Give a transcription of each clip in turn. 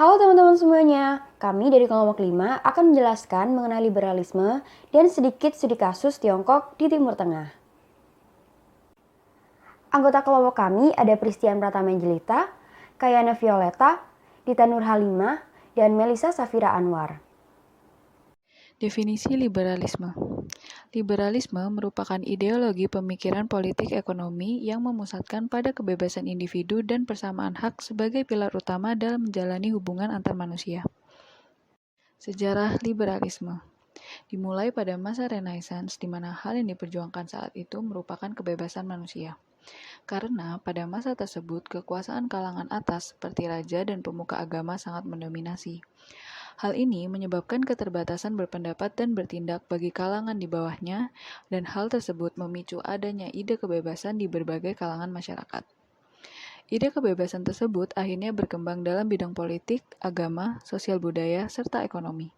Halo teman-teman semuanya, kami dari kelompok 5 akan menjelaskan mengenai liberalisme dan sedikit studi kasus Tiongkok di Timur Tengah. Anggota kelompok kami ada Pristian Pratamenjelita, Kayana Violeta, Dita Nurhalimah, dan Melisa Safira Anwar. Definisi liberalisme. Liberalisme merupakan ideologi pemikiran politik ekonomi yang memusatkan pada kebebasan individu dan persamaan hak sebagai pilar utama dalam menjalani hubungan antar manusia. Sejarah liberalisme dimulai pada masa Renaissance di mana hal yang diperjuangkan saat itu merupakan kebebasan manusia. Karena pada masa tersebut kekuasaan kalangan atas seperti raja dan pemuka agama sangat mendominasi. Hal ini menyebabkan keterbatasan berpendapat dan bertindak bagi kalangan di bawahnya, dan hal tersebut memicu adanya ide kebebasan di berbagai kalangan masyarakat. Ide kebebasan tersebut akhirnya berkembang dalam bidang politik, agama, sosial budaya, serta ekonomi.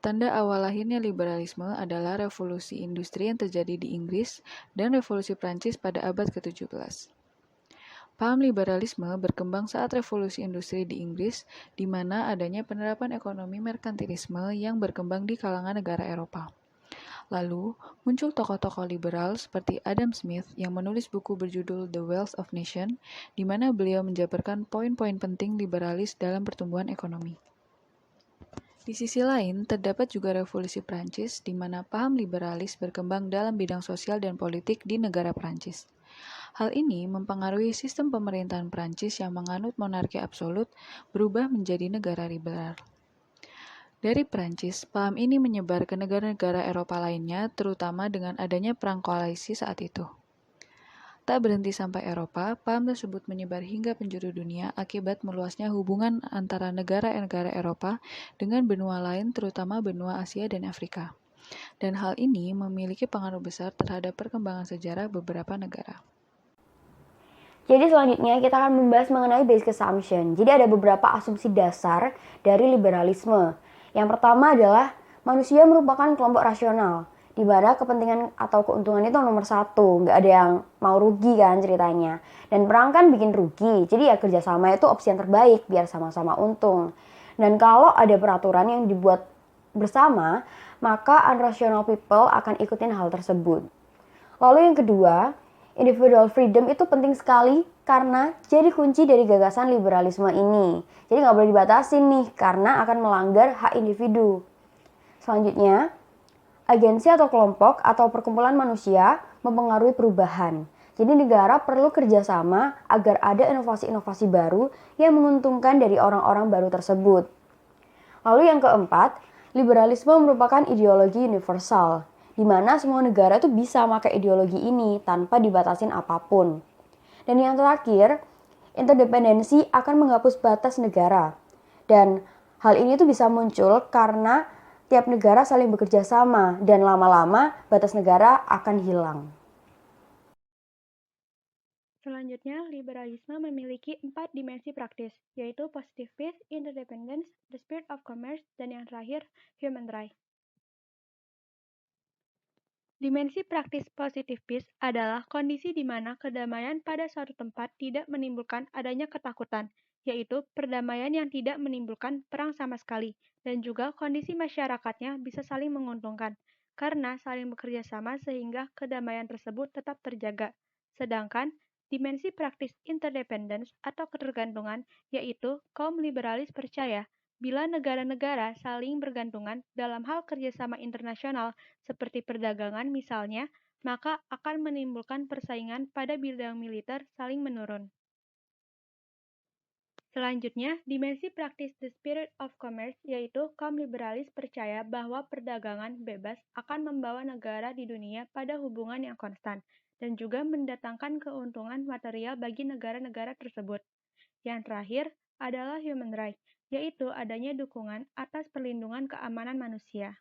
Tanda awal lahirnya liberalisme adalah revolusi industri yang terjadi di Inggris dan revolusi Prancis pada abad ke-17. Paham liberalisme berkembang saat revolusi industri di Inggris, di mana adanya penerapan ekonomi merkantilisme yang berkembang di kalangan negara Eropa. Lalu, muncul tokoh-tokoh liberal seperti Adam Smith yang menulis buku berjudul The Wealth of Nations, di mana beliau menjabarkan poin-poin penting liberalis dalam pertumbuhan ekonomi. Di sisi lain, terdapat juga revolusi Prancis, di mana paham liberalis berkembang dalam bidang sosial dan politik di negara Prancis. Hal ini mempengaruhi sistem pemerintahan Prancis yang menganut monarki absolut berubah menjadi negara liberal. Dari Prancis, paham ini menyebar ke negara-negara Eropa lainnya, terutama dengan adanya perang koalisi saat itu. Tak berhenti sampai Eropa, paham tersebut menyebar hingga penjuru dunia akibat meluasnya hubungan antara negara-negara Eropa dengan benua lain, terutama benua Asia dan Afrika. Dan hal ini memiliki pengaruh besar terhadap perkembangan sejarah beberapa negara. Jadi selanjutnya kita akan membahas mengenai basic assumption. Jadi ada beberapa asumsi dasar dari liberalisme. Yang pertama adalah manusia merupakan kelompok rasional, di mana kepentingan atau keuntungan itu nomor satu. Nggak ada yang mau rugi kan ceritanya. Dan perang kan bikin rugi, jadi ya kerjasama itu opsi yang terbaik biar sama-sama untung. Dan kalau ada peraturan yang dibuat bersama, maka unrational people akan ikutin hal tersebut. Lalu yang kedua, individual freedom itu penting sekali karena jadi kunci dari gagasan liberalisme ini. Jadi nggak boleh dibatasin nih karena akan melanggar hak individu. Selanjutnya, agensi atau kelompok atau perkumpulan manusia mempengaruhi perubahan. Jadi negara perlu kerjasama agar ada inovasi-inovasi baru yang menguntungkan dari orang-orang baru tersebut. Lalu yang keempat, liberalisme merupakan ideologi universal, di mana semua negara itu bisa pakai ideologi ini tanpa dibatasin apapun. Dan yang terakhir, interdependensi akan menghapus batas negara. Dan hal ini tuh bisa muncul karena tiap negara saling bekerja sama dan lama-lama batas negara akan hilang. Selanjutnya, liberalisme memiliki 4 dimensi praktis, yaitu positive peace, interdependence, the spirit of commerce, dan yang terakhir, human rights. Dimensi praktis positive peace adalah kondisi di mana kedamaian pada suatu tempat tidak menimbulkan adanya ketakutan, yaitu perdamaian yang tidak menimbulkan perang sama sekali, dan juga kondisi masyarakatnya bisa saling menguntungkan, karena saling bekerja sama sehingga kedamaian tersebut tetap terjaga. Sedangkan dimensi praktis interdependence atau ketergantungan, yaitu kaum liberalis percaya bila negara-negara saling bergantungan dalam hal kerjasama internasional seperti perdagangan misalnya, maka akan menimbulkan persaingan pada bidang militer saling menurun. Selanjutnya, dimensi praktis the spirit of commerce, yaitu kaum liberalis percaya bahwa perdagangan bebas akan membawa negara di dunia pada hubungan yang konstan, dan juga mendatangkan keuntungan material bagi negara-negara tersebut. Yang terakhir adalah human rights, yaitu adanya dukungan atas perlindungan keamanan manusia.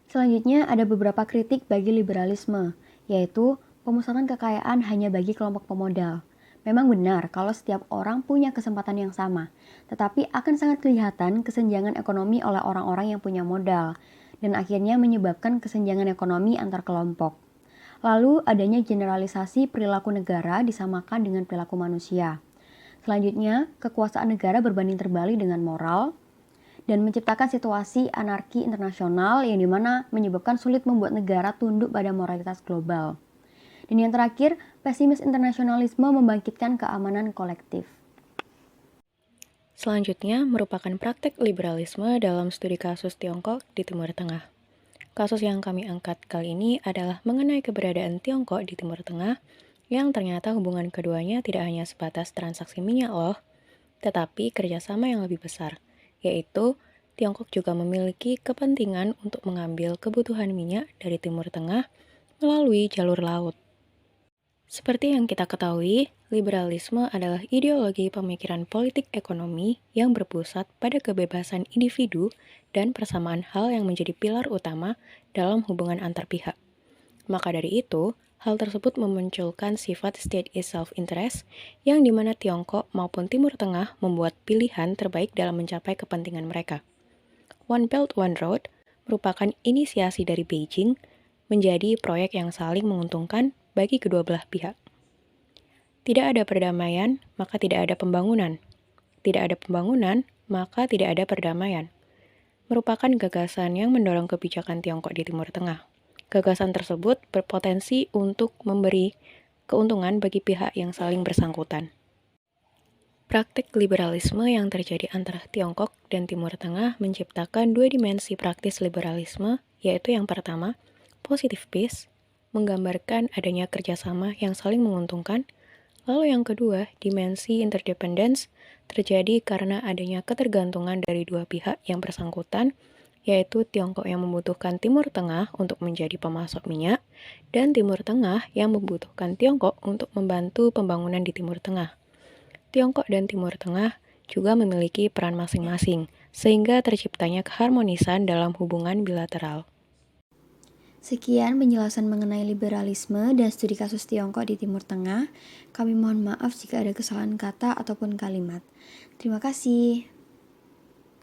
Selanjutnya ada beberapa kritik bagi liberalisme, yaitu pemusatan kekayaan hanya bagi kelompok pemodal. Memang benar kalau setiap orang punya kesempatan yang sama, tetapi akan sangat kelihatan kesenjangan ekonomi oleh orang-orang yang punya modal, dan akhirnya menyebabkan kesenjangan ekonomi antar kelompok. Lalu adanya generalisasi perilaku negara disamakan dengan perilaku manusia. Selanjutnya, kekuasaan negara berbanding terbalik dengan moral dan menciptakan situasi anarki internasional yang dimana menyebabkan sulit membuat negara tunduk pada moralitas global. Dan yang terakhir, pesimis internasionalisme membangkitkan keamanan kolektif. Selanjutnya merupakan praktek liberalisme dalam studi kasus Tiongkok di Timur Tengah. Kasus yang kami angkat kali ini adalah mengenai keberadaan Tiongkok di Timur Tengah, yang ternyata hubungan keduanya tidak hanya sebatas transaksi minyak loh, tetapi kerjasama yang lebih besar, yaitu Tiongkok juga memiliki kepentingan untuk mengambil kebutuhan minyak dari Timur Tengah melalui jalur laut. Seperti yang kita ketahui, liberalisme adalah ideologi pemikiran politik ekonomi yang berpusat pada kebebasan individu dan persamaan hal yang menjadi pilar utama dalam hubungan antar pihak. Maka dari itu, hal tersebut memunculkan sifat state is self-interest yang dimana Tiongkok maupun Timur Tengah membuat pilihan terbaik dalam mencapai kepentingan mereka. One Belt One Road merupakan inisiasi dari Beijing menjadi proyek yang saling menguntungkan bagi kedua belah pihak. Tidak ada perdamaian, maka tidak ada pembangunan. Tidak ada pembangunan, maka tidak ada perdamaian. Merupakan gagasan yang mendorong kebijakan Tiongkok di Timur Tengah. Gagasan tersebut berpotensi untuk memberi keuntungan bagi pihak yang saling bersangkutan. Praktik liberalisme yang terjadi antara Tiongkok dan Timur Tengah menciptakan dua dimensi praktis liberalisme, yaitu yang pertama, positive peace, menggambarkan adanya kerjasama yang saling menguntungkan. Lalu yang kedua, dimensi interdependence, terjadi karena adanya ketergantungan dari dua pihak yang bersangkutan, yaitu Tiongkok yang membutuhkan Timur Tengah untuk menjadi pemasok minyak, dan Timur Tengah yang membutuhkan Tiongkok untuk membantu pembangunan di Timur Tengah. Tiongkok dan Timur Tengah juga memiliki peran masing-masing, sehingga terciptanya keharmonisan dalam hubungan bilateral. Sekian penjelasan mengenai liberalisme dan studi kasus Tiongkok di Timur Tengah. Kami mohon maaf jika ada kesalahan kata ataupun kalimat. Terima kasih.